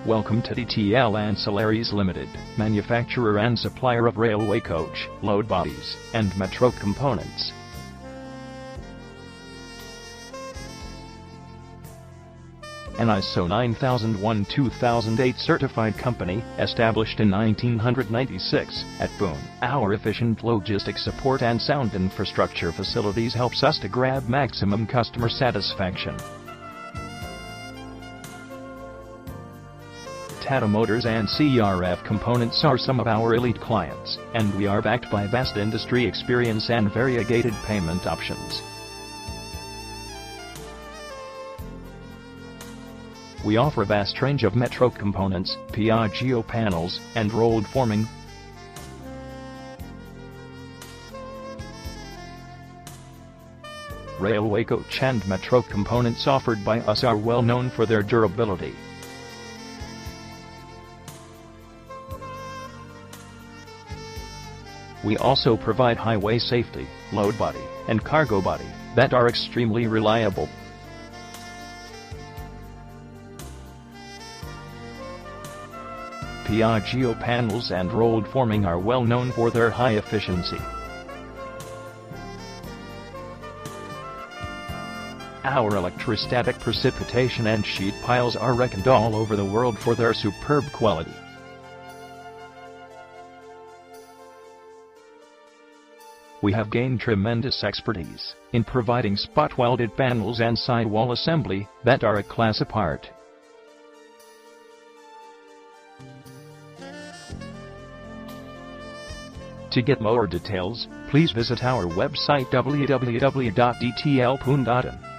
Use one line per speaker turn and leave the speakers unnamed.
Welcome to DTL Ancillaries Limited, manufacturer and supplier of railway coach, load bodies, and metro components. An ISO 9001-2008 certified company, established in 1996, at Pune. Our efficient logistics support and sound infrastructure facilities helps us to grab maximum customer satisfaction. Tata Motors and CRF Components are some of our elite clients, and we are backed by vast industry experience and variegated payment options. We offer a vast range of metro components, Piaggio panels, and rolled forming. Railway coach and metro components offered by us are well known for their durability. We also provide highway safety, load body, and cargo body that are extremely reliable. Piaggio panels and rolled forming are well known for their high efficiency. Our electrostatic precipitation and sheet piles are reckoned all over the world for their superb quality. We have gained tremendous expertise in providing spot-welded panels and sidewall assembly that are a class apart. To get more details, please visit our website www.dtlpune.in.